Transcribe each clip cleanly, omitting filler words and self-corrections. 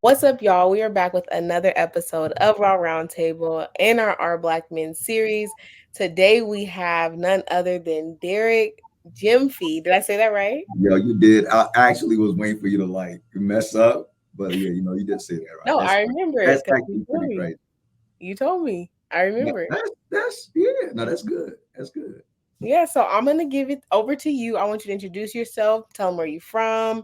What's up, y'all? We are back with another episode of Raw Roundtable in our Black Men series. Today we have none other than Derrick Gyamfi. Did I say that right? Yo, you did. I actually was waiting for you to like mess up, but yeah, you did say that right. No, That's I remember it that's because you actually told pretty me. great. You told me. I No, remember it. that's yeah. No, that's good. That's good. Yeah, so I'm gonna give it over to you. I want you to introduce yourself, tell them where you're from,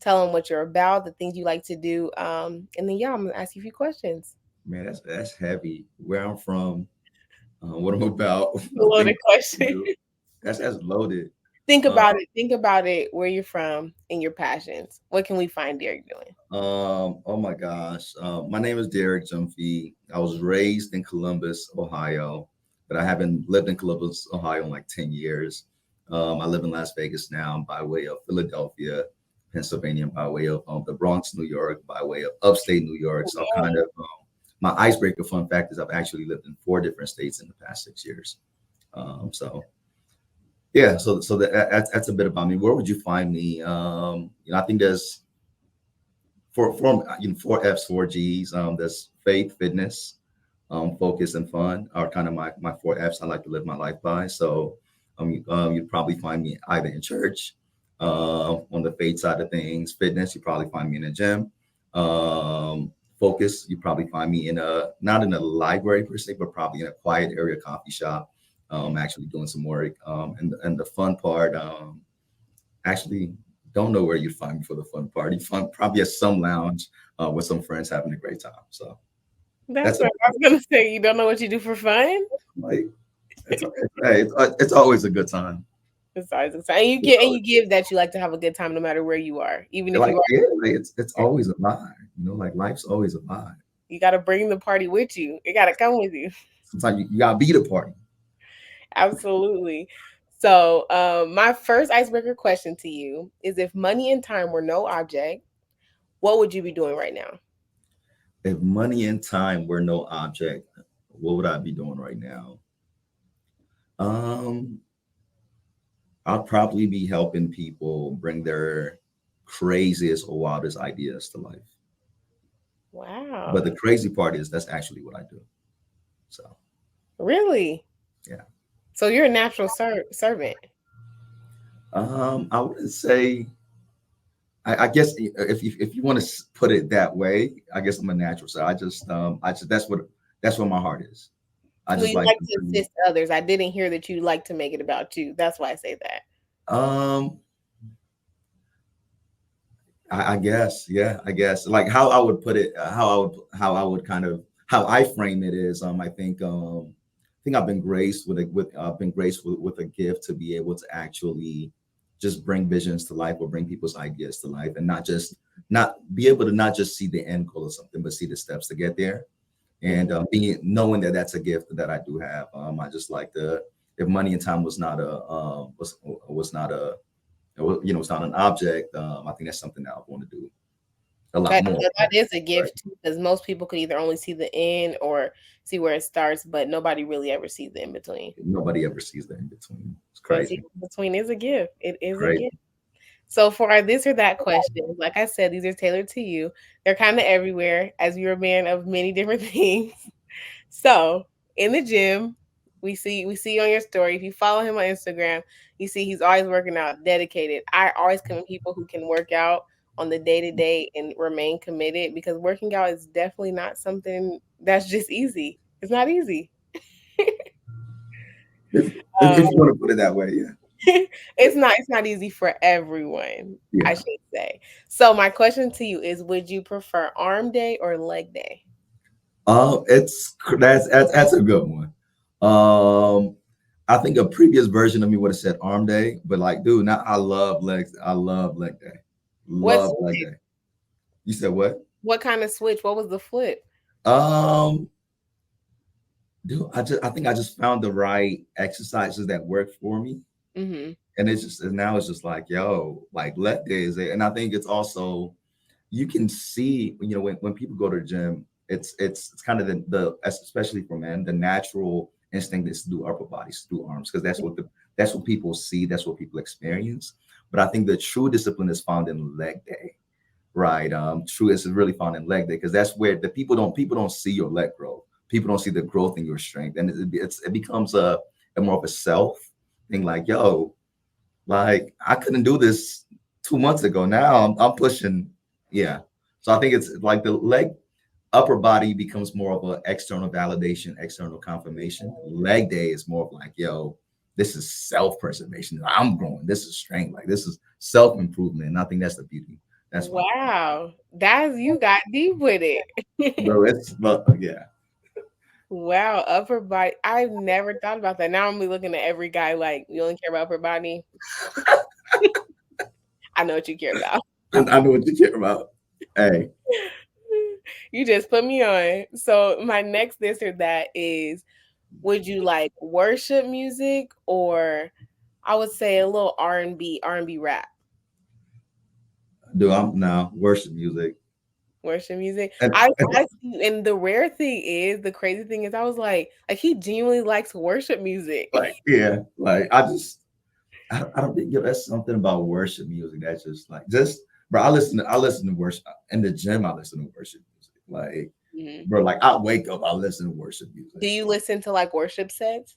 tell them what you're about, the things you like to do, and then I'm gonna ask you a few questions. Man, that's heavy. Where I'm from, what I'm about, A loaded things I question. do. That's loaded. Think Uh, about it. Think about it. Where you're from and your passions. What can we find Derek doing? oh my gosh. My name is Derrick Gyamfi. I was raised in Columbus, Ohio, but I haven't lived in Columbus, Ohio in like 10 years. I live in Las Vegas now by way of Philadelphia, Pennsylvania, by way of the Bronx, New York, by way of upstate New York. So I've kind of my icebreaker fun fact is I've actually lived in 4 different states in the past 6 years. So yeah, that's a bit about me. Where would you find me? I think there's four F's, 4 G's. There's faith, fitness, focus, and fun are kind of my 4 F's I like to live my life by. So you'd probably find me either in church, on the faith side of things. Fitness, you probably find me in a gym. Focus, you probably find me in a not in a library per se, but probably in a quiet area coffee shop. Actually doing some work. And the fun part, actually don't know where you'd find me for the fun party. Fun probably at some lounge with some friends having a great time. So That's that's a what I was gonna say. You don't know what you do for fun. like it's always a good time. It's always exciting. And you give that you like to have a good time no matter where you are, even if Like you are. yeah, like it's always a vibe. Like life's always a vibe. You got to bring the party with you. It got to come with you. Sometimes you gotta be the party. Absolutely. So, my first icebreaker question to you is: if money and time were no object, what would you be doing right now? If money and time were no object, what would I be doing right now? Um, I'd probably be helping people bring their craziest or wildest ideas to life. But Wow. the crazy part is that's actually what I do. So Really? yeah. So you're a natural servant. I wouldn't say. I guess if you want to put it that way, I guess I'm a natural. So I just that's what my heart is. I So just you like like to to assist others. I didn't hear that you like to make it about you. That's why I say that. um I guess, yeah, I guess like how I would put it, how I would kind of how I frame it is, I think I've been graced with a gift to be able to actually just bring visions to life or bring people's ideas to life, and not be able to not just see the end goal of something, but see the steps to get there. And Mhm. being knowing that that's a gift that I do have. I just like the if money and time was not a it's not an object. I think that's something that I want to do a lot more. That is a Right? gift because most people could either only see the end or see where it starts, but nobody really ever sees the in between. Nobody ever sees the in between. It's So see, crazy. in between is a gift. It is a Crazy. gift. So for our this or that questions, like I said, these are tailored to you. They're kind of everywhere, as you're a man of many different things. So in the gym, we see you on your story. If you follow him on Instagram, you see he's always working out, dedicated. I always commend people who can work out on the day to day and remain committed because working out is definitely not something that's just easy. It's not easy. If you want to put it that way, yeah, It's not easy for everyone, I yeah. should say. So my question to you is would you prefer arm day or leg day? That's a good one. Um, I think a previous version of me would have said arm day, but like, dude, now I love legs. I love leg day. What's Love leg day. You said what? what kind of switch? What was the flip? Um, dude, I think I just found the right exercises that work for me. Hmm. And now it's just like, yo, like leg day is it. And I think it's also you can see, when people go to the gym, it's kind of the especially for men, the natural instinct is to do upper bodies, to do arms, because that's what people see, that's what people experience. But I think the true discipline is found in leg day, right? True, it's really found in leg day because that's where the people don't see your leg growth. People don't see the growth in your strength, and it becomes a more of a self thing. Like, yo, like I couldn't do this 2 months ago. Now I'm pushing. Yeah. So I think it's like the leg upper body becomes more of an external validation, external confirmation. Leg day is more of like, yo, this is self-preservation. I'm growing. This is strength. Like this is self-improvement. And I think that's the beauty. That's why. Wow. That's you got deep with it. Bro, it's but yeah. Wow, upper body. I've never thought about that. Now I'm looking at every guy like, you only care about upper body. I know what you care about. I know what you care about. Hey, You just put me on. So my next this or that is, would you like worship music, or I would say a little R&B rap? do I'm now worship music. Worship music. And, I see, and the rare thing is, the crazy thing is, I was like he genuinely likes worship music. like, yeah, like I don't think, yo, that's something about worship music that's just like just bro. I listen to worship in the gym. I listen to worship music. Like, Mhm. bro, like I wake up, I listen to worship music. Do you listen to like worship sets?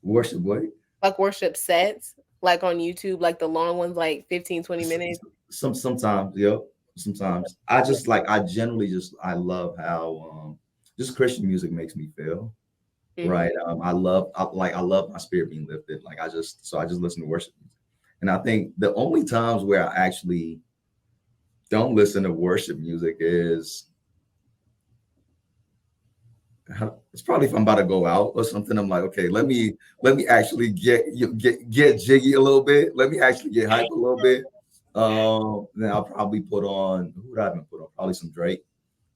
Worship what? Like worship sets, like on YouTube, like the long ones, like 15, 20 minutes? Sometimes, yep. Sometimes I just like I generally just I love how just Christian music makes me feel. Mhm. Right. I love my spirit being lifted. Like I just listen to worship music. And I think the only times where I actually don't listen to worship music is it's probably if I'm about to go out or something. I'm like, okay, let me actually get jiggy a little bit. Let me actually get hype a little bit. Then I'll probably put on who would I even put on? Probably some Drake.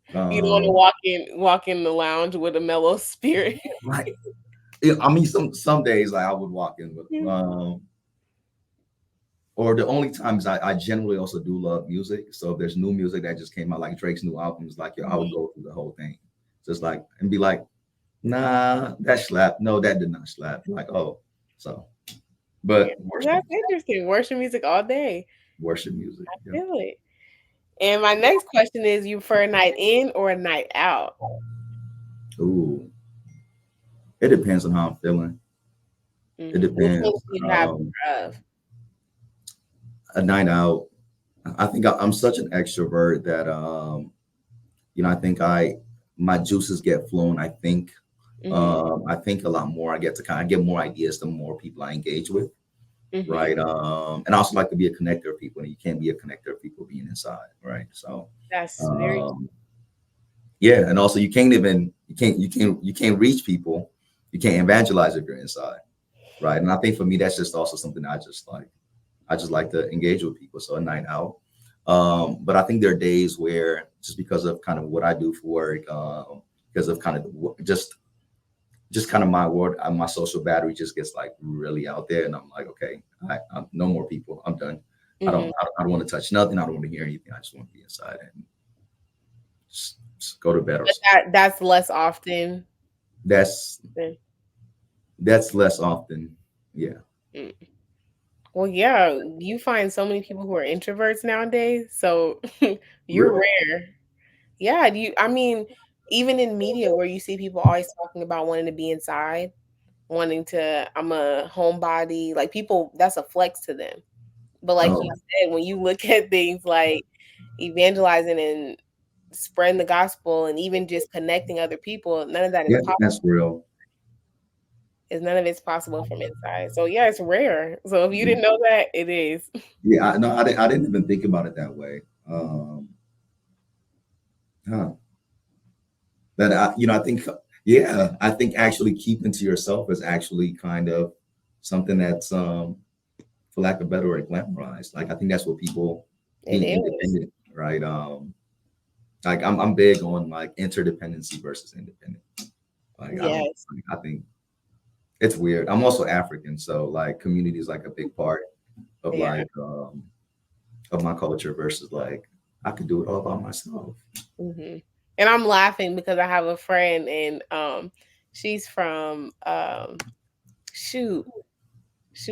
You don't want to Um, walk in the lounge with a mellow spirit. like I mean, some days like I would walk in with or the only times I generally also do love music. So if there's new music that just came out, like Drake's new albums, like yo, I would go through the whole thing, just like and be like, nah, that slapped. No, that did not slap. Like, oh, so, Yeah, but that's interesting. Worship music all day. worship music. I Yeah. feel it. And my next question is, you prefer a night in or a night out? Ooh, it depends on how I'm feeling. It Which one depends. do you have more of? A night out. I think I'm such an extrovert that I think I my juices get flowing. Mhm, I think a lot more. I get to kind of get more ideas the more people I engage with. mhm. Right. And I also like to be a connector of people, and you can't be a connector of people being inside. Right. So, That's very um, yeah, and also you can't reach people, you can't evangelize if you're inside. Right. And I think for me that's just also something I just like to engage with people. So a night out. But I think there are days where just because of kind of what I do for work, because of kind of just kind of my word, my social battery just gets like really out there, and I'm like, okay, I'm no more people. I'm done. mhm. I don't want to touch nothing. I don't want to hear anything. I just want to be inside and just go to bed or But something. that's less often That's than that's less often. Yeah. mm. Well, yeah, you find so many people who are introverts nowadays, so you're Really? rare. Yeah, do you I mean, even in media where you see people always talking about wanting to be inside, wanting to I'm a homebody, like people that's a flex to them. But like Oh, you said, when you look at things like evangelizing and spreading the gospel and even just connecting other people, none of that is yeah, possible. that's real. Is none of it's possible from inside. So yeah, it's rare. So if you Yeah, didn't know that, it is. yeah. I didn't even think about it that way. Huh. That I think, yeah, I think actually keeping to yourself is actually kind of something that's, for lack of better word, glamorized. Like I think that's what people It being is. independent, right? Like I'm big on like interdependency versus independent. Like Yes. I think it's weird. I'm also African, so like community is like a big part of Yeah. of my culture versus like I could do it all by myself. Hmm. And I'm laughing because I have a friend, and she's from shoot,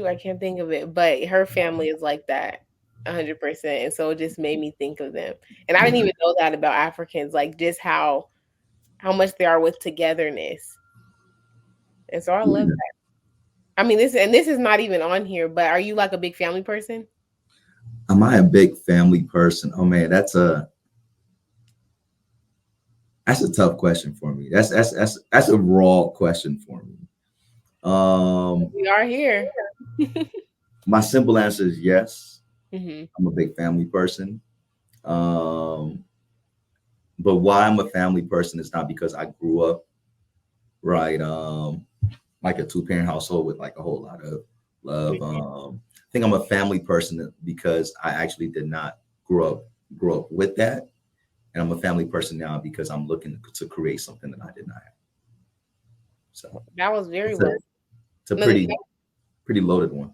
I can't think of it, but her family is like that. 100%. And so it just made me think of them. And I didn't Yeah. even know that about Africans, like just how much they are with togetherness. And so I love Yeah. that. I mean, this is not even on here, but are you like a big family person? Am I a big family person? Oh man, that's a tough question for me. That's a raw question for me. Um, We are here. my simple answer is yes. Hmm. I'm a big family person. Um, but why I'm a family person is not because I grew up right, like a two-parent household with like a whole lot of love. I think I'm a family person because I actually did not grow up with that, and I'm a family person now because I'm looking to create something that I did not have. So That was very it's a well. it's a No, pretty loaded one.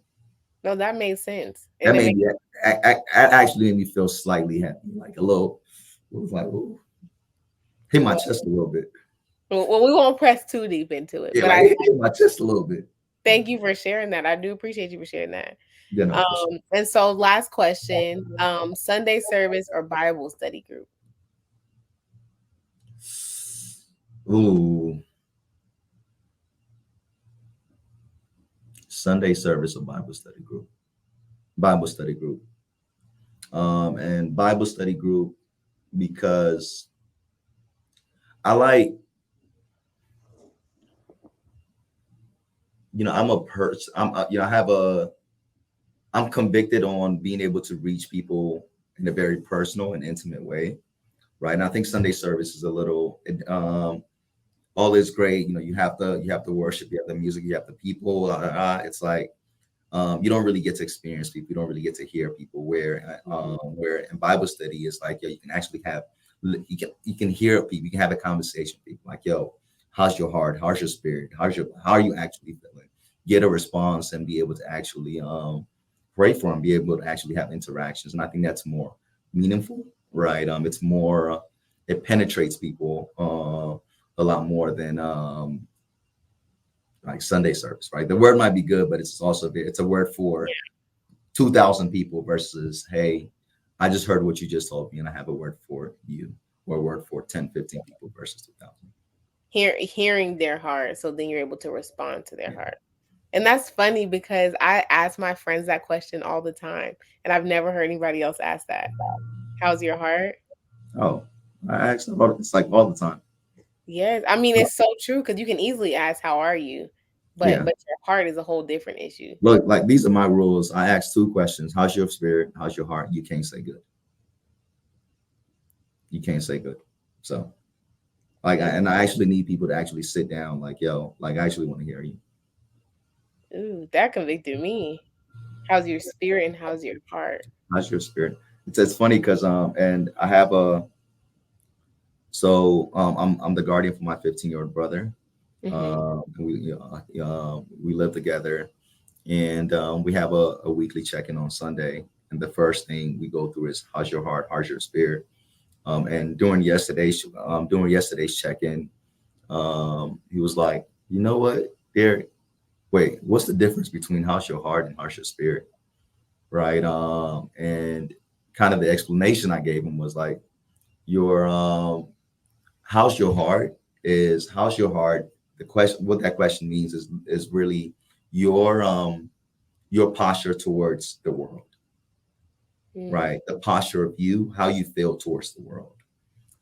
no, that made sense, That and it made makes. me actually made me feel slightly happy, like a little. It was like, ooh, hit my Well, chest a little bit. well, we won't press too deep into it, Yeah, but like I it hit my chest a little bit. thank you for sharing that. I do appreciate you for sharing that. You know, for sure. And so last question, Sunday service or Bible study group? Ooh, Sunday service or Bible study group. Bible study group. And Bible study group because I like, I'm a person. I have I'm convicted on being able to reach people in a very personal and intimate way, right? And I think Sunday service is a little, all is great. You have the worship, you have the music, you have the people. It's like you don't really get to experience people. You don't really get to hear people. Where in Bible study is like, yo, you can actually have you can hear people. You can have a conversation with people. Like, yo, how's your heart? How's your spirit? How are you actually feeling? Get a response and be able to actually pray for them. Be able to actually have interactions. And I think that's more meaningful, right? It's more it penetrates people a lot more than like Sunday service, right? The word might be good, but it's a word for 2,000 people versus, hey, I just heard what you just told me and I have a word for you, or a word for 10, 15 people versus 2,000. Hearing their heart, so then you're able to respond to their Yeah. heart. And that's funny because I ask my friends that question all the time, and I've never heard anybody else ask that. How's your heart? Oh, I ask about it. It's like all the time. Yes, I mean it's so true because you can easily ask, "How are you?" Yeah. But your heart is a whole different issue. Look, like these are my rules. I ask two questions. How's your spirit? How's your heart? You can't say good. You can't say good. So like, and I actually need people to actually sit down. Like, yo, like I actually want to hear you. Ooh, that convicted me. How's your spirit and how's your heart? How's your spirit? It's funny because and I have a so I'm the guardian for my 15-year-old brother. Hmm. We live together, and we have a weekly check-in on Sunday. And the first thing we go through is how's your heart, how's your spirit. And during yesterday's check-in, he was like, you know what, Derek? Wait, what's the difference between how's your heart and how's your spirit, right? And kind of the explanation I gave him was like, your how's your heart is how's your heart. The question, what that question means is really your um your posture towards the world, Mm. right? The posture of you, how you feel towards the world,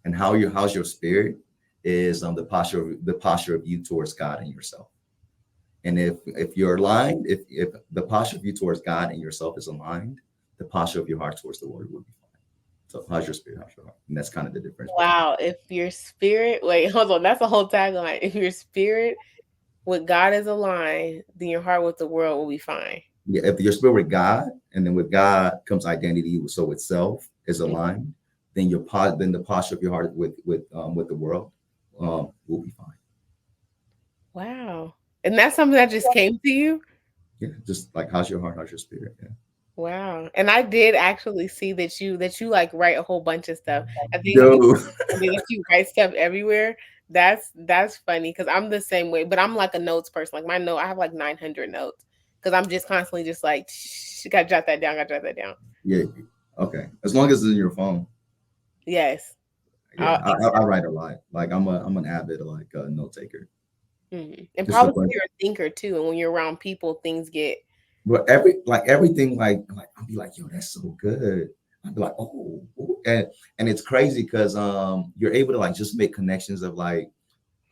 and how's your spirit is the posture of you towards God and yourself. And if you're aligned, if the posture of you towards God and yourself is aligned, the posture of your heart towards the world will be fine. So how's your spirit? How's your heart? And that's kind of the difference between. Wow, if your spirit, wait, hold on, that's a whole tagline. If your spirit with God is aligned, then your heart with the world will be fine. Yeah, if your spirit with God, and then with God comes identity, so itself is Mm. aligned, then then the posture of your heart with the world will be fine. Wow. And that's something that just came to you? Yeah, just like how's your heart, how's your spirit? Yeah. Wow. And I did actually see that you like write a whole bunch of stuff. I think you No. I think that you write stuff everywhere. That's funny because I'm the same way, but I'm like a notes person. Like my note, I have like 900 notes because I'm just constantly just like, gotta jot that down, gotta jot that down. Yeah. Okay. As long as it's in your phone. Yes. Yeah. I Except, write a lot. Like I'm an avid like note taker. and Just a probably bunch. you're a thinker too. And when you're around people, things get But everything like I'll be like, yo, that's so good. I'll be like, oh, ooh. And it's crazy because you're able to like just make connections of like,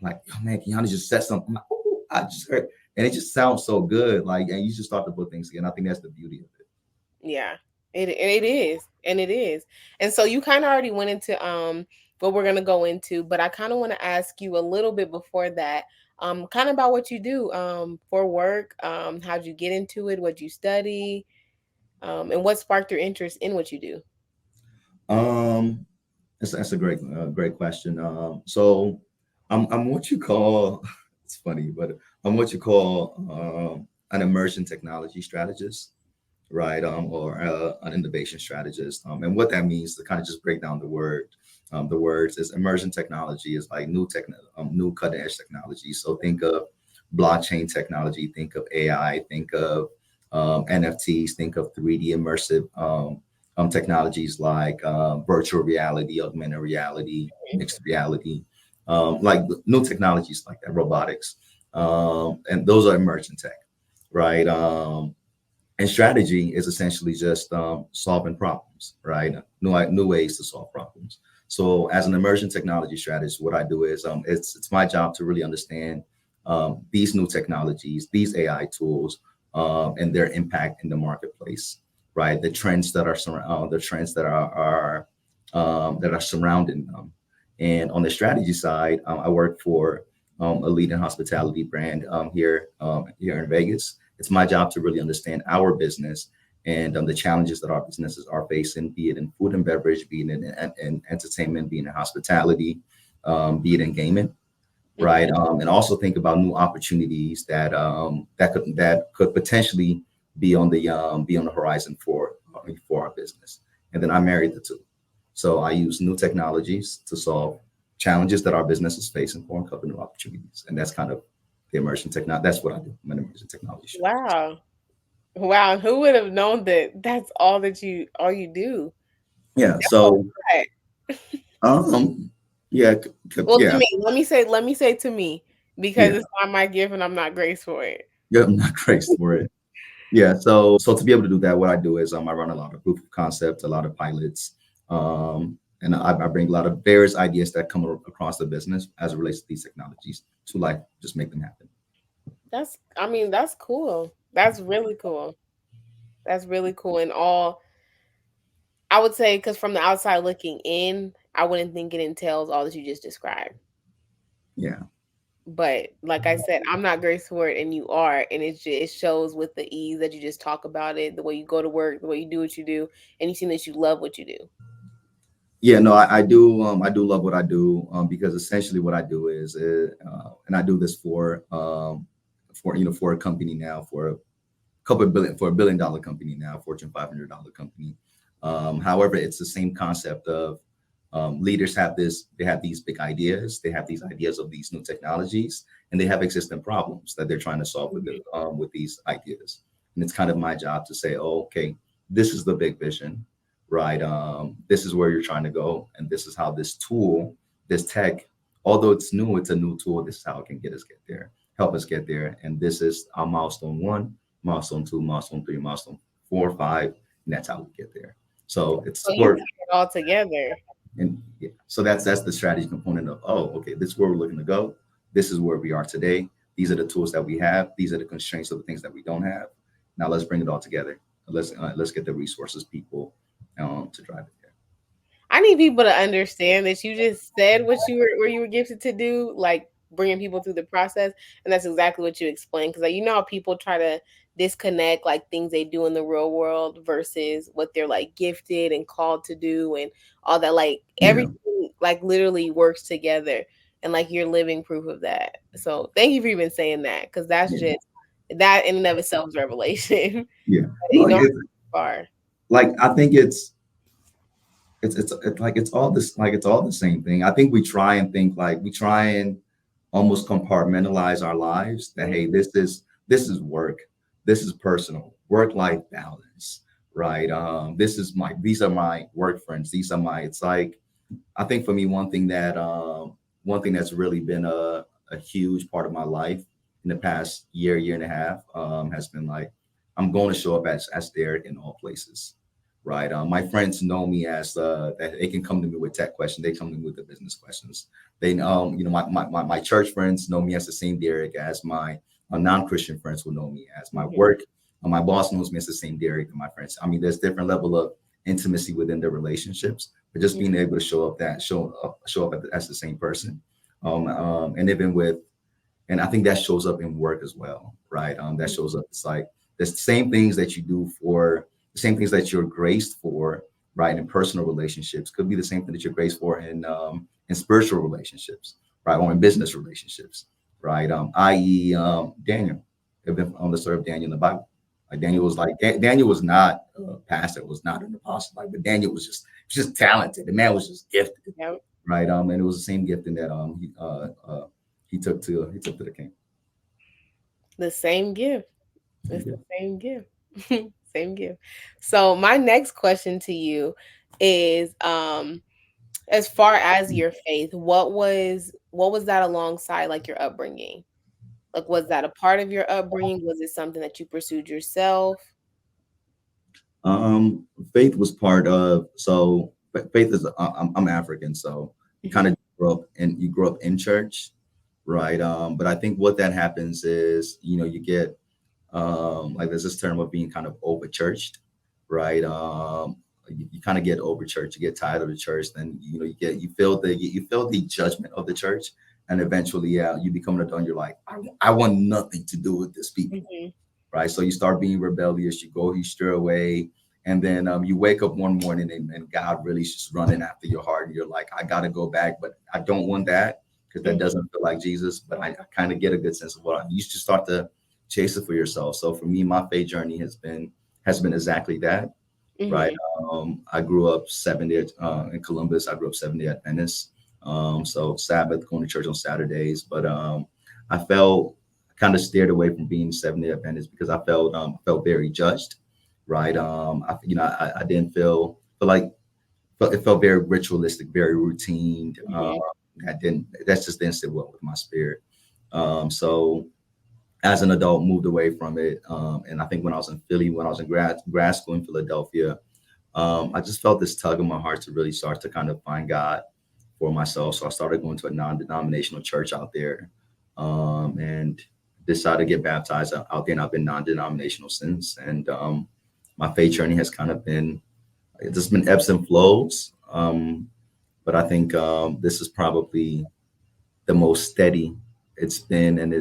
oh man, Kiana just said something. I'm like, oh, I just heard, and it just sounds so good. Like, and you just start to put things together. I think that's the beauty of it. yeah. It is. And it is. And so you kind of already went into what we're gonna go into, but I kind of want to ask you a little bit before that, kind of about what you do for work, how'd you get into it, what you study, and what sparked your interest in what you do. Um, that's a great question. So I'm what you call it's funny, but I'm what you call an immersion technology strategist, right? Or an innovation strategist. And what that means to kind of just break down the words is immersion technology is like new cutting edge technology. So think of blockchain technology, think of AI, think of NFTs, think of 3D immersive technologies like virtual reality, augmented reality, mixed reality, like new technologies like that, robotics, and those are emerging tech, right? And strategy is essentially just solving problems, right? New ways to solve problems. So as an immersion technology strategist, what I do is it's my job to really understand these new technologies, these AI tools, and their impact in the marketplace, right? The trends that are the trends that are surrounding them. And on the strategy side, I work for a leading hospitality brand here in Vegas. It's my job to really understand our business and the challenges that our businesses are facing, be it in food and beverage, be it in entertainment, be it in hospitality, be it in gaming, right? Hmm. And also think about new opportunities that could potentially be on the horizon for our business. And then I married the two. So I use new technologies to solve challenges that our business is facing for uncover new opportunities. And that's kind of the immersion technology. That's what I do. I'm an immersion technology strategist. Wow. Wow. Who would have known that that's all you do? Yeah. That's a So lot. um yeah, Well, to yeah, me, let me say to me, because yeah. it's not my gift and I'm not graced for it. Yeah, I'm not crazy for it. Yeah, so to be able to do that, what I do is I run a lot of proof of concept, a lot of pilots, and I bring a lot of various ideas that come across the business as it relates to these technologies to like just make them happen. I mean, that's cool. That's really cool. That's really cool. And all, I would say, because from the outside looking in, I wouldn't think it entails all that you just described. Yeah, But like I said, I'm not graced for it, and you are, and it shows with the ease that you just talk about it, the way you go to work, the way you do what you do, and you seem that you love what you do. yeah. No, I do love what I do because essentially what I do is, and I do this for for a company now for a $1 billion company now, Fortune $500 company. However, it's the same concept of leaders they have these big ideas, they have these ideas of these new technologies, and they have existing problems that they're trying to solve Mhm. with these ideas. And it's kind of my job to say, oh, okay, this is the big vision, right? This is where you're trying to go, and this is how this tool, this tech, although it's new, it's a new tool. This is how it can get there, help us get there. And this is our milestone one, milestone two, milestone three, milestone four, five, and that's how we get there. So So it's you work. tie it all together. And yeah, so that's the strategy component of, oh, okay, this is where we're looking to go. This is where we are today. These are the tools that we have. These are the constraints of the things that we don't have. Now let's bring it all together. Let's get the resources, people, to drive it there. I need people to understand that you just said what you were gifted to do, like bringing people through the process, and that's exactly what you explained. Because like, you know how people try to disconnect like things they do in the real world versus what they're like gifted and called to do, and all that. Like Yeah, everything, like literally works together, and like you're living proof of that. So thank you for even saying that, because that's yeah, just that in and of itself is revelation. yeah. You No, know, far. like I think it's like it's all the same thing. I think we try and almost compartmentalize our lives that hey, this is work, this is personal, work life balance, right? These are my work friends. These are my. It's like, I think for me, one thing that's really been a huge part of my life in the past year and a half, has been like, I'm going to show up as Derek in all places, right? My friends know me as that they can come to me with tech questions, they come to me with the business questions. They my church friends know me as the same Derek as my non-Christian friends will know me as. My Hmm. work, my boss knows me as the same Derek and my friends. I mean, there's different level of intimacy within the relationships, but just being able to show up as the same person, and even with, and I think that shows up in work as well, right? That shows up. It's like the same things that you do for the same things that you're graced for, right? In personal relationships could be the same thing that you're graced for in spiritual relationships, right? Or in business relationships, right? I.e., Daniel. I've been on the story of Daniel in the Bible. Like Daniel was like Daniel was not a pastor, was not an apostle, like, but Daniel was just talented. The man was just gifted, Yep. right? And it was the same gifting that he took to the king. The same gift. It's Yeah. the same gift. Same gift. So my next question to you is as far as your faith, what was that alongside like your upbringing? Like was that a part of your upbringing? Was it something that you pursued yourself? Um, Faith was part of. So faith is. I'm African, so you kind Hmm. of grew up in church, right? But I think what that happens is, you get, like, there's this term of being kind of over churched, right? You kind of get over church. You get tired of the church. Then you feel the judgment of the church, and eventually, yeah, you become an adult. And you're like, I want nothing to do with this people, Hmm. right? So you start being rebellious, you stray away, and then you wake up one morning, and God really is just running after your heart, and you're like, I gotta go back, but I don't want that because that Hmm. doesn't feel like Jesus. But I kind of get a good sense of what you should start to chase it for yourself. So for me, my faith journey has been exactly that, right? Hmm. I grew up Seventh-day in Columbus. I grew up Seventh-day Adventist. So Sabbath, going to church on Saturdays, but I felt kind of steered away from being Seventh-day Adventist because I felt very judged, right? I didn't feel like it felt very ritualistic, very routine. Hmm. That just didn't sit well with my spirit. So as an adult, moved away from it, and I think when I was in Philly, when I was in grad school in Philadelphia, I just felt this tug in my heart to really start to kind of find God for myself. So I started going to a non-denominational church out there, and decided to get baptized out there. And I've been non-denominational since. And my faith journey has kind of been, it's just been ebbs and flows. But I think this is probably the most steady it's been, and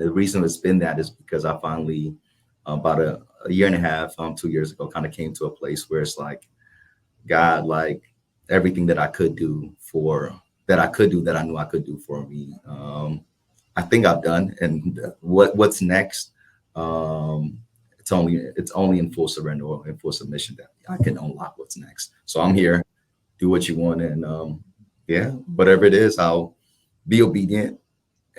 the reason it's been that is because I finally, about a year and a half, 2 years ago, kind of came to a place where it's like, God, like, everything that I could do, that I knew I could do for me, I think I've done. And what's next? Um, it's only in full surrender or in full submission that I can unlock what's next. So I'm here, do what you want, and yeah, whatever it is, I'll be obedient.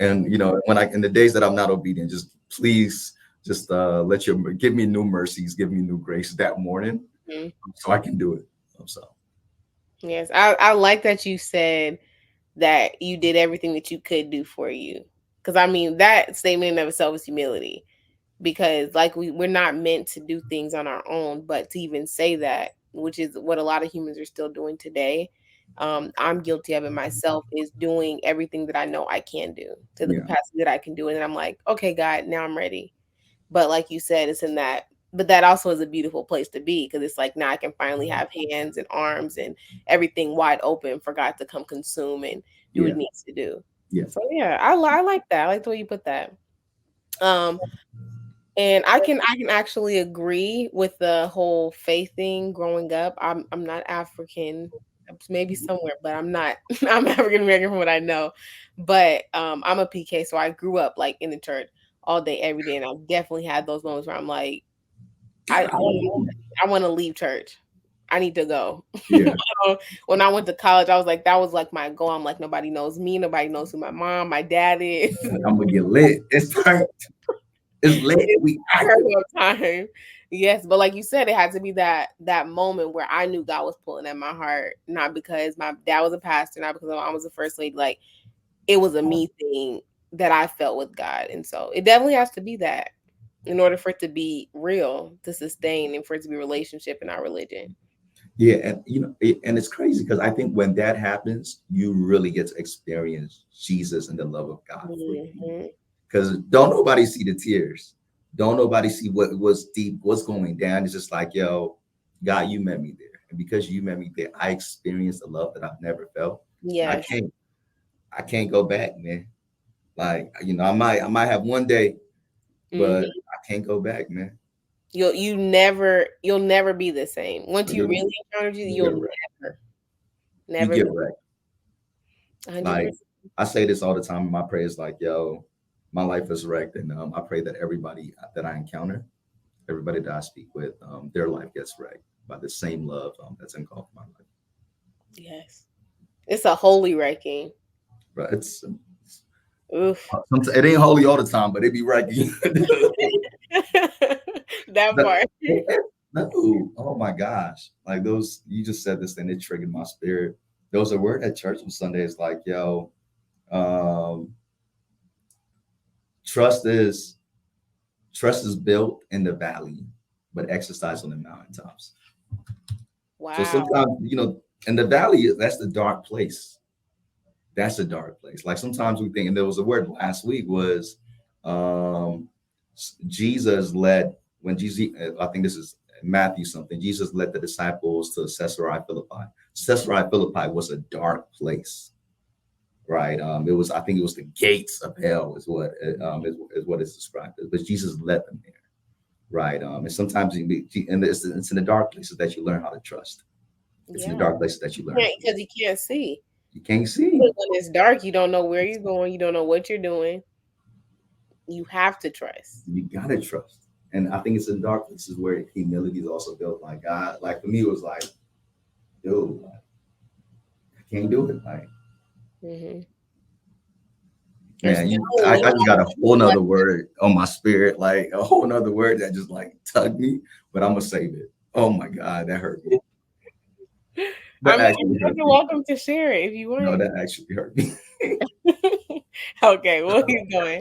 And when I in the days that I'm not obedient, just please just give me new mercies, give me new grace that morning, Hmm. so I can do it. So Yes, I like that you said that you did everything that you could do for you. Because I mean, that statement in of itself is humility. Because like we're not meant to do things on our own, but to even say that, which is what a lot of humans are still doing today. I'm guilty of it myself, is doing everything that I know I can do to the yeah, capacity that I can do. And then I'm like, okay, God, now I'm ready. But like you said, it's in that, but that also is a beautiful place to be because it's like now I can finally have hands and arms and everything wide open for God to come consume and do what yeah, he needs to do. yeah, So yeah, I like that. I like the way you put that. Um, and I can actually agree with the whole faith thing growing up. I'm not African, maybe somewhere, but I'm not. I'm African American from what I know. But I'm a PK, so I grew up like in the church all day, every day, and I definitely had those moments where I'm like, I want to leave church. I need to go. yeah. When I went to college, I was like, that was like my goal. I'm like, nobody knows me, nobody knows who my mom, my dad is. I'm gonna get lit. It's turned. It's lit. It's We active. turn up time. Yes, but like you said, it had to be that moment where I knew God was pulling at my heart, not because my dad was a pastor, not because my mom was the first lady. Like it was a me thing that I felt with God, and so it definitely has to be that in order for it to be real, to sustain, and for it to be relationship in our religion. Yeah, and and it's crazy because I think when that happens, you really get to experience Jesus and the love of God for you. Hmm. Because don't nobody see the tears, don't nobody see what was deep, what's going down. It's just like, yo, God, you met me there, and because you met me there, I experienced a love that I've never felt. And Yes. I can't go back, man. Like, I might have one day, but Hmm. I can't go back, man. You'll never be the same. Once you You really encounter Jesus, get you'll wrecked. never, You never get be wrecked. 100%. Like I say this all the time in my prayers, like, yo, my life is wrecked, and I pray that everybody that I encounter, everybody that I speak with, their life gets wrecked by the same love that's engulfed my life. Yes. It's a holy wrecking. But Oof. it ain't holy all the time, but it be wrecking. That But- part. no, oh my gosh, like those you just said this thing, it triggered my spirit. There was a word at church on Sundays, like, yo, um, trust is trust is built in the valley, but exercised on the mountaintops. So Wow. sometimes, in the valley, that's the dark place. That's a dark place. Like sometimes we think, and there was a word last week was um Jesus led when Jesus, I think this is Matthew something, Jesus led the disciples to Caesarea Philippi. Caesarea Philippi was a dark place, right? It was, I think it was the gates of hell is what is what it's described as, but Jesus led them there, right? And sometimes and it's in the dark places that you learn how to trust. It's in the Yeah. dark places that you learn how to Because love. you can't see. You can't see. When it's dark, you don't know where you're going. You don't know what you're doing. You have to trust. You gotta trust. And I think it's in dark places where humility is also built. Like God, like for me, it was like, dude, like, I can't do it. Like, Hmm. There's man, no, I just got a whole like, nother word on my spirit, like a whole nother word that just like tugged me, but I'm gonna save it. Oh my God, that hurt me. I That mean, actually hurt you're me. welcome to share it if you No, want. that actually hurt me. Okay, well, he's going.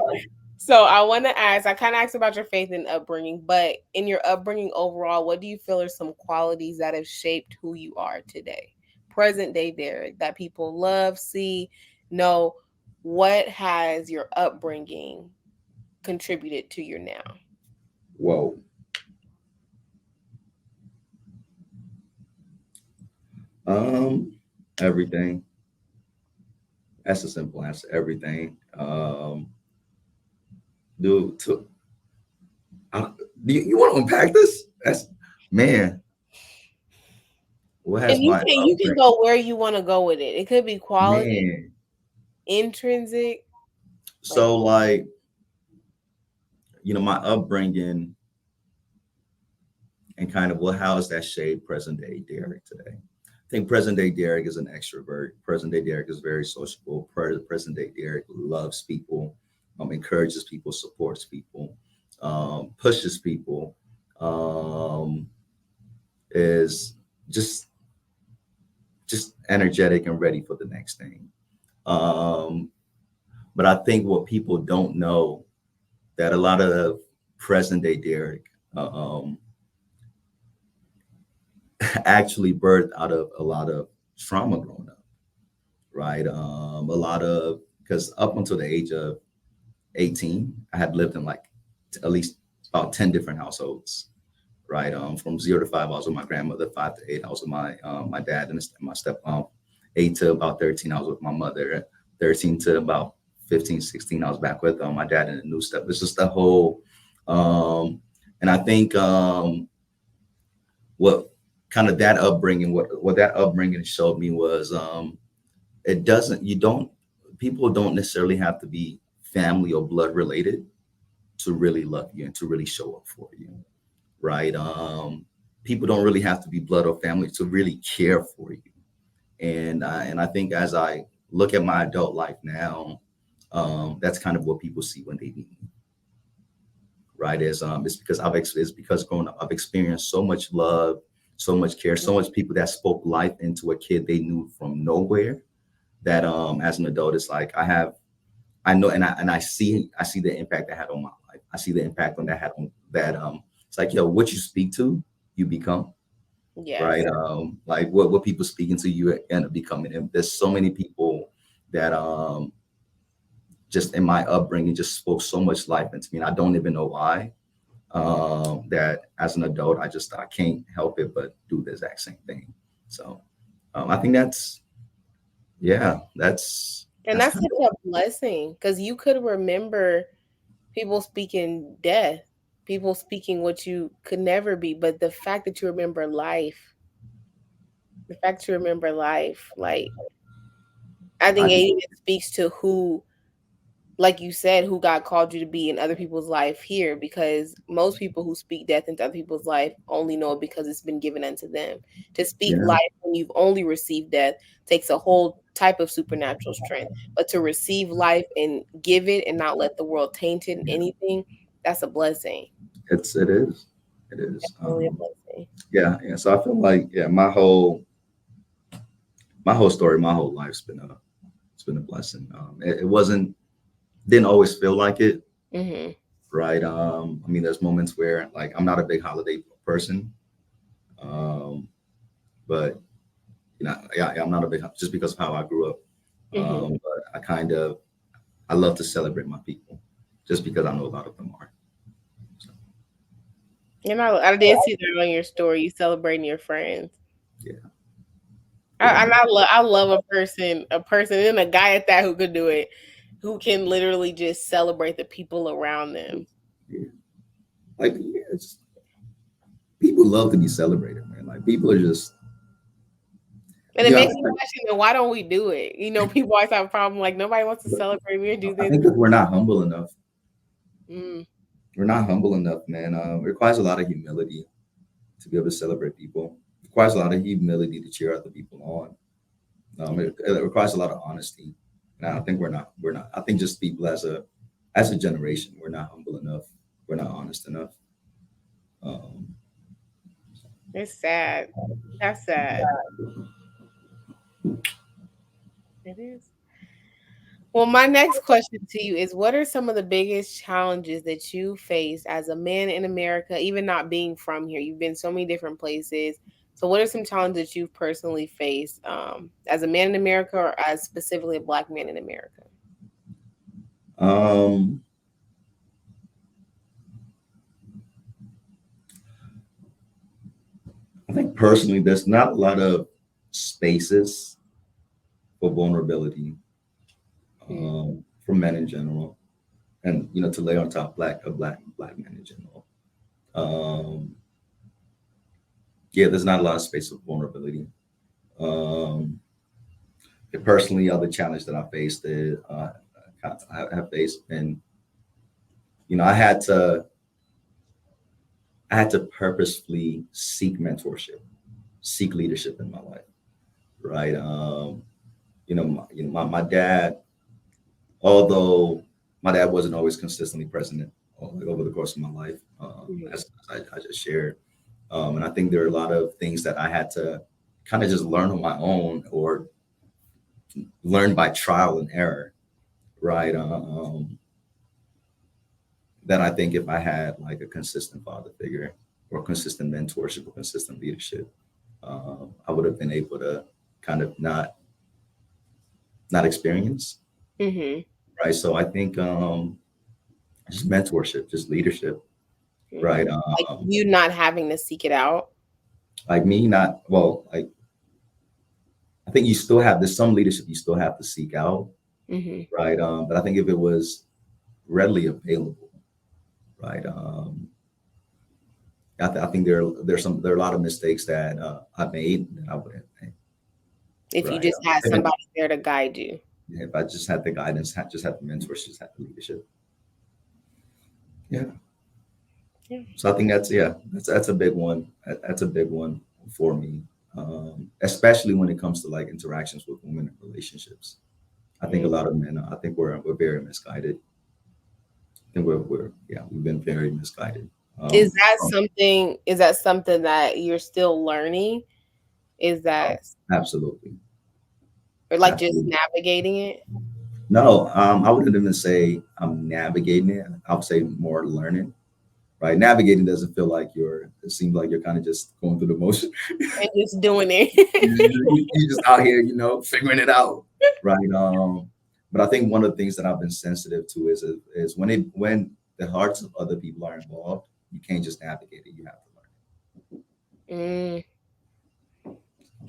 So I want to ask, I kind of asked about your faith and upbringing, but in your upbringing overall, what do you feel are some qualities that have shaped who you are today? Present day Derek, that people love, see, know. What has your upbringing contributed to your now? Whoa. Um, Everything. That's a simple answer. Everything. Dude, uh, you want to unpack this? That's man. What And has you my can upbringing? go where you want to go with it. It could be quality, Man. intrinsic, like So like, my upbringing and kind of how has that shaped present day Derek today? I think present day Derek is an extrovert. Present day Derek is very sociable. Present day Derek loves people, encourages people, supports people, pushes people, um, is just just energetic and ready for the next thing. Um, but I think what people don't know that a lot of present day Derek uh, um, actually birthed out of a lot of trauma growing up, right? A lot of because up until the age of 18, I had lived in like at least about 10 different households, right? From 0 to 5, I was with my grandmother. 5 to 8, I was with my dad and my stepmom. 8 to about 13, I was with my mother. 13 to about 15, 16, I was back with my dad and the new step. It's just the whole, um, and I think what kind of that upbringing, what that upbringing showed me was it doesn't, you don't, people don't necessarily have to be family or blood related to really love you and to really show up for you, right? People don't really have to be blood or family to really care for you. And I think as I look at my adult life now, that's kind of what people see when they meet me, right? Is it's because growing up I've experienced so much love, so much care, so much people that spoke life into a kid they knew from nowhere. That as an adult, it's like I know, and I see the impact that had on my life. I see the impact on that had on that. It's like, yo, what you speak to, you become, right? Yes. Like what people speaking to you end up becoming. And there's so many people that just in my upbringing just spoke so much life into me, and I don't even know why. That as an adult, I can't help it but do the exact same thing. So I think And that's that's kind such a blessing because you could remember people speaking death, people speaking what you could never be. But the fact that you remember life, the fact you remember life, like I I think it even speaks to who, like you said, who God called you to be in other people's life here, because most people who speak death into other people's life only know it because it's been given unto them. To speak yeah, life when you've only received death takes a whole type of supernatural strength. But to receive life and give it and not let the world taint it in yeah, anything, that's a blessing. it is. Really a blessing. Yeah, yeah. So I feel like my whole story, my whole life's been it's been a blessing. It wasn't didn't always feel like it, Hmm. right? I mean, there's moments where like I'm not a big holiday person, um, but yeah, I'm not a big just because of how I grew up. Hmm. But I love to celebrate my people, just because I know a lot of them are. So, And I did see that on your story. You celebrating your friends. yeah, yeah, And I love a person and a guy at that who could do it, who can literally just celebrate the people around them. yeah. Like yeah, people love to be celebrated, man. Like people are just And it yeah. makes me question, then why don't we do it? People always have a problem like nobody wants to celebrate me or do I this. think because we're not humble enough. Mm, We're not humble enough, man. It requires a lot of humility to be able to celebrate people. It requires a lot of humility to cheer other people on. It requires a lot of honesty. And I think we're not. I think just people as a generation, we're not humble enough. We're not honest enough. Um, it's sad. That's sad. It is. Well, my next question to you is, what are some of the biggest challenges that you face as a man in America, even not being from here? You've been so many different places. So what are some challenges that you've personally faced as a man in America, or as specifically a black man in America? um, I think personally, there's not a lot of spaces for vulnerability Mm, for men in general, and to lay on top black men in general. Um, yeah, there's not a lot of space for vulnerability. Um, and personally, other challenge that I faced is I have faced, and you know, I had to purposefully seek mentorship, seek leadership in my life, right? My dad, although my dad wasn't always consistently present over the course of my life, mhm, as I just shared, and I think there are a lot of things that I had to kind of just learn on my own or learn by trial and error, right? That I think if I had like a consistent father figure or consistent mentorship or consistent leadership, I would have been able to kind of not experience, mhm, right? So I think just mentorship, just leadership, mhm. right? Like you not having to seek it out. Like me, not well. Like I think you still have there's some leadership you still have to seek out, Mhm. right? But I think if it was readily available, right? I think there are a lot of mistakes that I made that I wouldn't make, If you right? just had somebody there to guide you. If I just had the guidance, just had the mentors, just had the leadership. Yeah. Yeah. So I think that's a big one. That's a big one for me, especially when it comes to like interactions with women and relationships. I think a Mm. lot of men, I think we're very misguided. And we're yeah, we've been very misguided. Is Um, that oh, something? Is that something that you're still learning? Is oh, that absolutely, or like just absolutely. navigating it? No, I wouldn't even say I'm navigating it. I would say more learning. Right, navigating doesn't feel like you're. It seems like you're kind of just going through the motion. And just doing it. You're just out here, figuring it out, right? But I think one of the things that I've been sensitive to is when the hearts of other people are involved, you can't just navigate it. You have to Mm,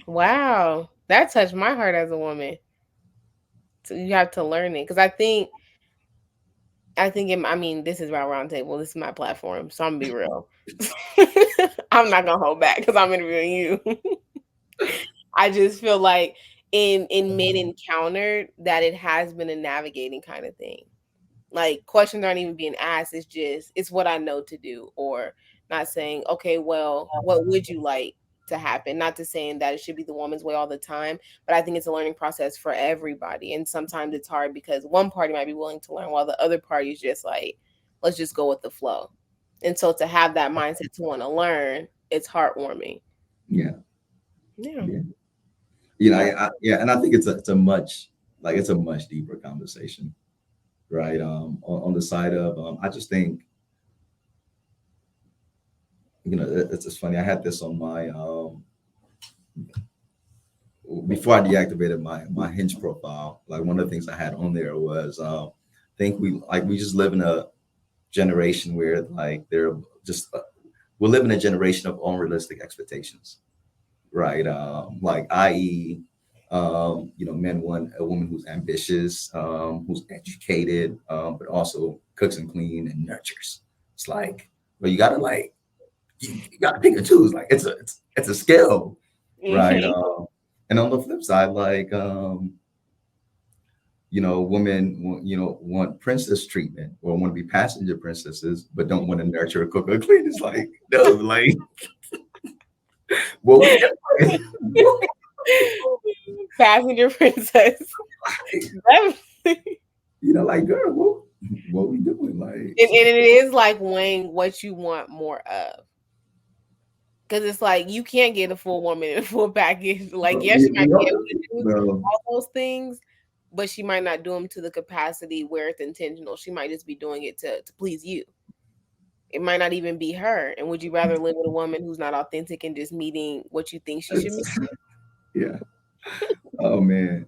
wow, that touched my heart as a woman. So you have to learn it because I mean, this is my round table. This is my platform, so I'm gonna be real. I'm not gonna hold back because I'm interviewing you. I just feel like in mid encounter that it has been a navigating kind of thing. Like questions aren't even being asked. It's just it's what I know to do, or not saying, okay, well, what would you like to happen? Not to saying that it should be the woman's way all the time, but I think it's a learning process for everybody. And sometimes it's hard because one party might be willing to learn while the other party is just like, let's just go with the flow. And so to have that mindset to want to learn, it's heartwarming. learn. Yeah. Yeah, yeah. Yeah. Yeah, and I think it's a much deeper conversation, right? On the side of I just think it's just funny. I had this on my before I deactivated my Hinge profile. Like one of the things I had on there was think we just live in a generation where like they're just we live in a generation of unrealistic expectations, right? Like i.e. Men want a woman who's ambitious, who's educated, but also cooks and clean and nurtures. It's like, well, you gotta like you gotta pick and choose. Like it's a skill, right? Hmm. And on the flip side, like women want princess treatment or want to be passenger princesses, but don't want to nurture or cook or clean. It's like, no, like what we doing? Passenger princess. Definitely. Like girl, what we doing? Like And so, it is like weighing what you want more of. Because it's like you can't get a full woman in a full package. Like, yes, she might be able to do well, all those things, but she might not do them to the capacity where it's intentional. She might just be doing it to please you. It might not even be her. And would you rather live with a woman who's not authentic and just meeting what you think she should meet? it's, yeah. Oh man,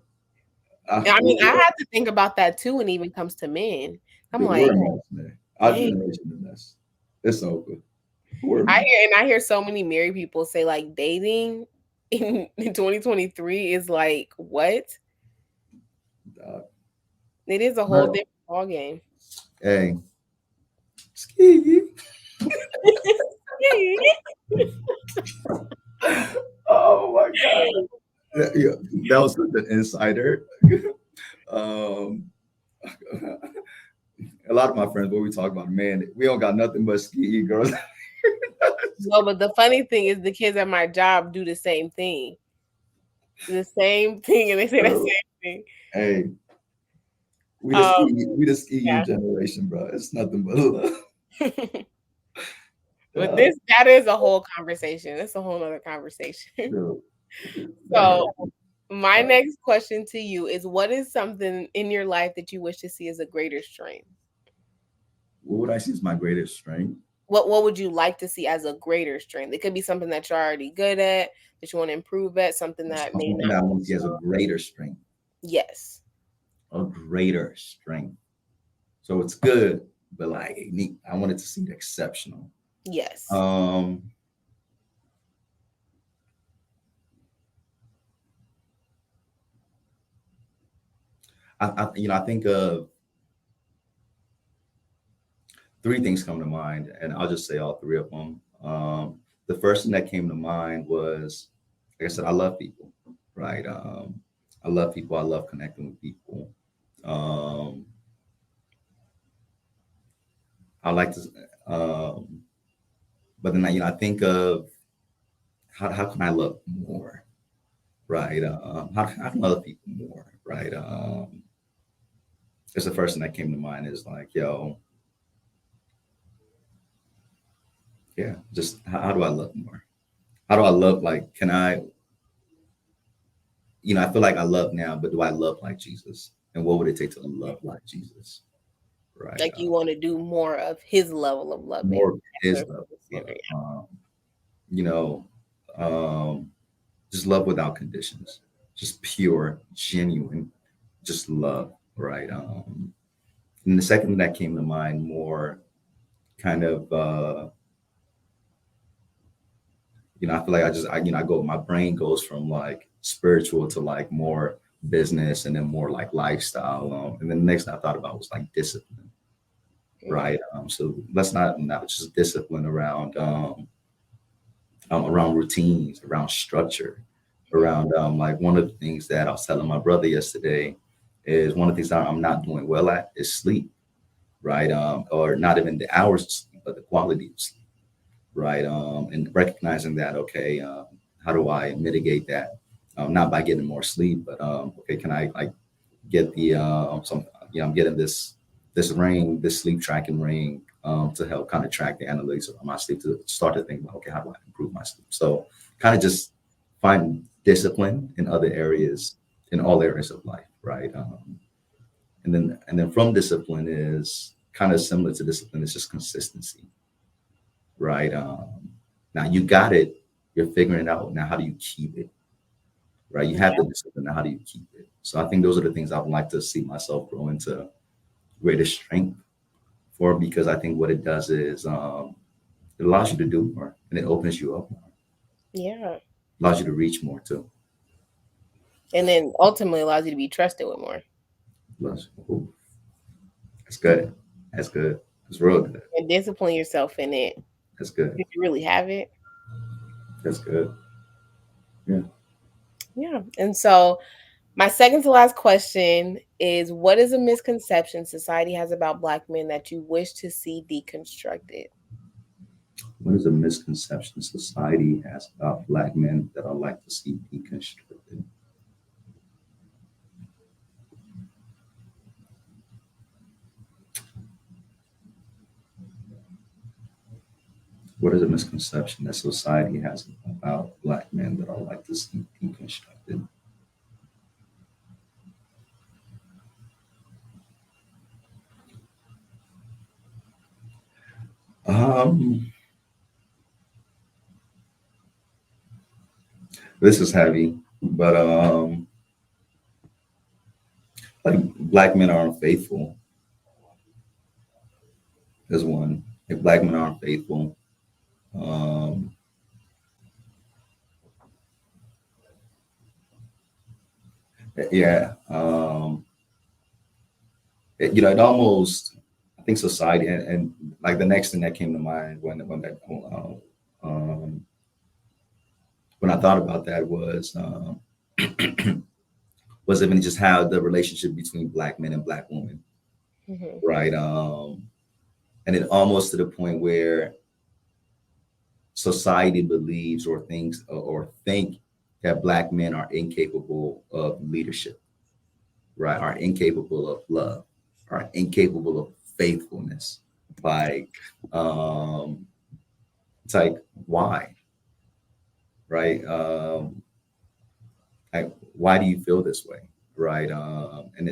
I mean, I had to think about that too when it even comes to men. I'm we're like, a mess, man. Our dang. generation is a mess. It's over. We're a I mess. hear and I hear so many married people say like dating in 2023 is like what? Uh, It is a whole well, different ball game. hey, ski. Oh my god. Yeah, that was such an insider. um, a lot of my friends, what we talk about, man, we don't got nothing but ski girls. No, but the funny thing is the kids at my job do the same thing. The same thing, and they say the So, same thing. hey, Um, we the ski you generation, bro. It's nothing but love. yeah. But Uh, that is a whole conversation. That's a whole other conversation. so, So uh, my next question to you is what is something in your life that you wish to see as a greater strength? what would I see as my greatest strength? What would you like to see as a greater strength? It could be something that you're already good at, that you want to improve at, something that may Something not. that I want to see as a greater strength. Yes. A greater strength. So it's good, but like I wanted to see the exceptional. Yes. Um, I think of three things come to mind, and I'll just say all three of them. The first thing that came to mind was, like I said, I love people, right? I love people. I love connecting with people. Um, I like to, um, but then I think of how can I love more, right? How can I love people more, right? It's the first thing that came to mind is like, yo. yeah, just how do I love more? How do I love? Like, can I? I feel like I love now, but do I love like Jesus? And what would it take to love like Jesus? Right. Like you want to do more of his level of loving. More of That's His sort of love. the standard. You know, um, just love without conditions, just pure, genuine, just love. Right. And the second that came to mind, more kind of, I feel like I go, my brain goes from like spiritual to like more business and then more like lifestyle. And then the next thing I thought about was like discipline, Yeah. right? So let's not just discipline around routines, around structure, around like one of the things that I was telling my brother yesterday is one of the things that I'm not doing well at is sleep, right? Or not even the hours of sleep, but the quality of sleep, right? And recognizing that, okay, how do I mitigate that? Not by getting more sleep, but okay, can I like get the some I'm getting this ring, this sleep tracking ring, to help kind of track the analytics of my sleep to start to think about, okay, how do I improve my sleep? So kind of just find discipline in other areas, in all areas of life, right? And then from discipline is kind of similar to discipline. It's just consistency, right? Now you got it, you're figuring it out. Now how do you keep it, right? You have Yeah. the discipline. Now how do you keep it? So I think those are the things I would like to see myself grow into greater strength for, because I think what it does is it allows you to do more and it opens you up more, Yeah. allows you to reach more too. And then ultimately allows you to be trusted with more Ooh, that's good. That's good. That's real good. and discipline yourself in it That's good. if you really have it. That's good. Yeah. Yeah. And so my second to last question is, what is a misconception society has about Black men that you wish to see deconstructed? What is a misconception society has about Black men that I'd like to see deconstructed? What is a misconception that society has about Black men that I'd like to see deconstructed? Um, this is heavy, but like Black men are unfaithful is one. If Black men are unfaithful, um, yeah, it almost, I think society and like the next thing that came to mind um, when I thought about that was even just how the relationship between Black men and Black women, Hmm. right? And it almost to the point where society believes or thinks or think that Black men are incapable of leadership, right? Are incapable of love, are incapable of faithfulness. Like, um, it's like, why, right? Like, why do you feel this way, right? And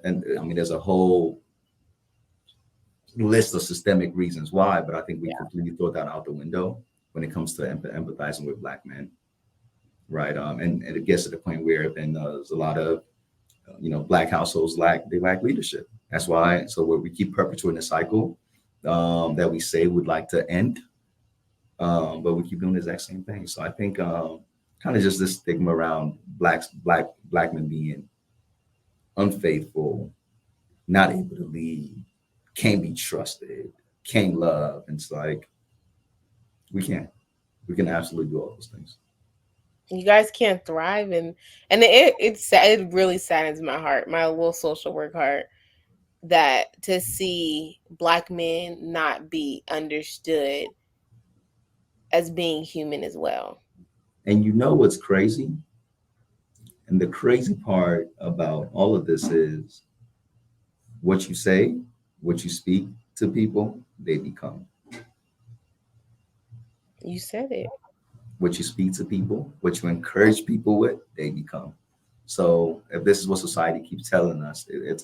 I mean, there's a whole list of systemic reasons why, but I think we Yeah. completely throw that out the window when it comes to empathizing with Black men, right? And it gets to the point where then there's a lot of Black households lack leadership. That's why. So we keep perpetuating the cycle that we say would like to end, but we keep doing the exact same thing. So I think kind of just this stigma around black men being unfaithful, not able to lead, can't be trusted, can't love. And it's like we can, we can absolutely do all those things. You guys can't thrive, and it really saddens my heart, my little social work heart, that to see Black men not be understood as being human as well. And you know what's crazy? And the crazy part about all of this is what you say, what you speak to people, they become. You said it. What you speak to people, what you encourage people with, they become. So if this is what society keeps telling us, it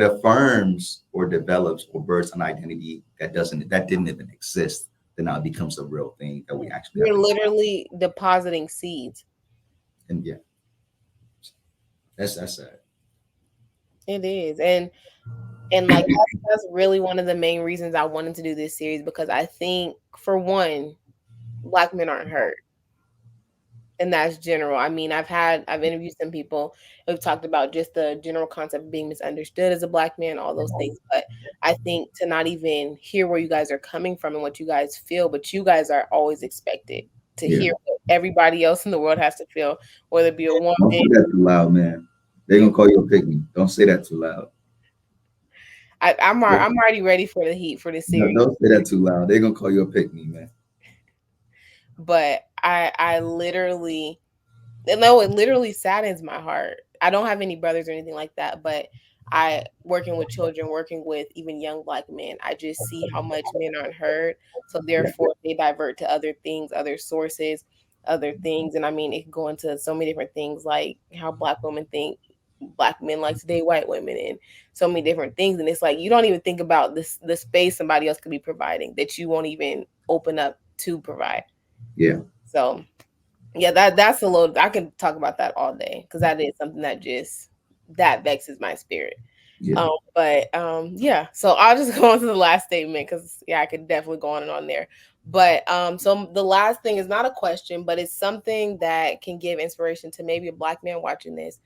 affirms or develops or births an identity that didn't even exist. Then now it becomes a real thing that we actually have You're to. literally depositing seeds. And yeah, that's sad. It is. And like that's really one of the main reasons I wanted to do this series, because I think for one, black men aren't hurt. And that's general. I mean, I've interviewed some people who've talked about just the general concept of being misunderstood as a black man, all those things. But I think to not even hear where you guys are coming from and what you guys feel, but you guys are always expected to Yeah. hear what everybody else in the world has to feel, whether it be a woman. Don't say that too loud, man. They're gonna call you a pygmy. Don't say that too loud. I'm already ready for the heat for this No, series. don't say that too loud. They're gonna call you a pygmy, man. But I literally, no, it literally saddens my heart. I don't have any brothers or anything like that, but I working with children, working with even young black men, I just see how much men aren't heard. So Yeah, therefore they divert to other things, other sources, other things. And I mean it can go into so many different things, like how black women think black men like to date white women and so many different things. And it's like you don't even think about this the space somebody else could be providing that you won't even open up to provide. yeah, So yeah, that's a little. I could talk about that all day because that is something that just that vexes my spirit. yeah. Yeah. So I'll just go on to the last statement because yeah, I could definitely go on and on there. But so the last thing is not a question, but it's something that can give inspiration to maybe a black man watching this,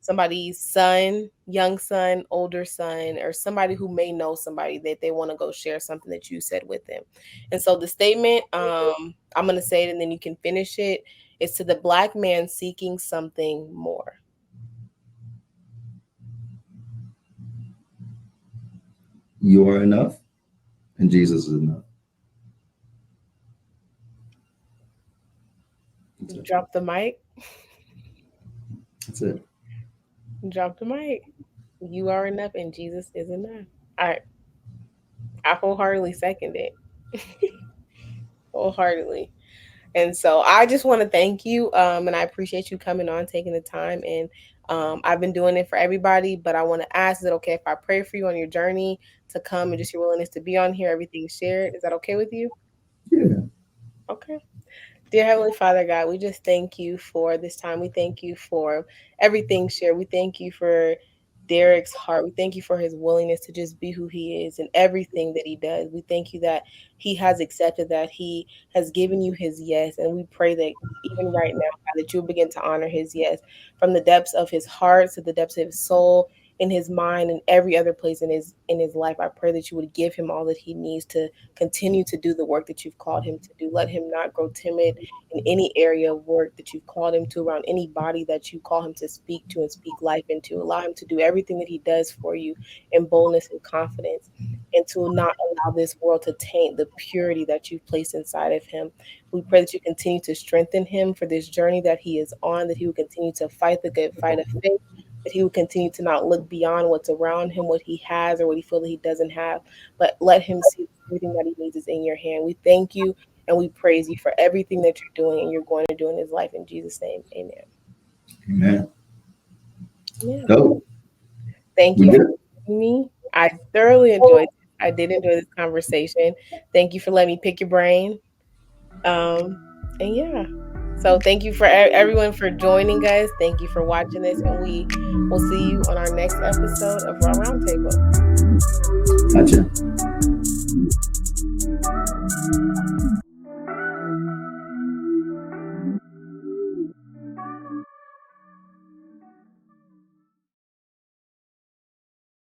somebody's son, young son, older son, or somebody who may know somebody that they want to go share something that you said with them. And so the statement, I'm going to say it and then you can finish it. It's to the black man seeking something more. You are enough, and Jesus is enough. That's it. Drop the mic. That's it. Drop the mic. You are enough and Jesus is enough. I I wholeheartedly second it. Wholeheartedly. And so I just want to thank you. And I appreciate you coming on, taking the time. And I've been doing it for everybody, but I want to ask, is it okay if I pray for you on your journey to come and just your willingness to be on here, everything shared? Is that okay with you? Yeah. Okay. Dear Heavenly Father, God, we just thank you for this time. We thank you for everything shared. We thank you for Derrick's heart. We thank you for his willingness to just be who he is and everything that he does. We thank you that he has accepted that he has given you his yes. And we pray that even right now, God, that you'll begin to honor his yes from the depths of his heart to the depths of his soul, in his mind, and every other place in his life. I pray that you would give him all that he needs to continue to do the work that you've called him to do. Let him not grow timid in any area of work that you've called him to, around anybody that you call him to speak to and speak life into. Allow him to do everything that he does for you in boldness and confidence, and to not allow this world to taint the purity that you've placed inside of him. We pray that you continue to strengthen him for this journey that he is on, that he will continue to fight the good fight of faith, that he will continue to not look beyond what's around him, what he has or what he feels that he doesn't have, but let him see everything that he needs is in your hand. We thank you and we praise you for everything that you're doing and you're going to do in his life. In Jesus' name, amen. Amen. Yeah. So Thank we you for good. having me. I thoroughly enjoyed it. I did enjoy this conversation. Thank you for letting me pick your brain. Um, and yeah. So thank you for everyone for joining us. Thank you for watching this, and we will see you on our next episode of Raw Roundtable. Gotcha.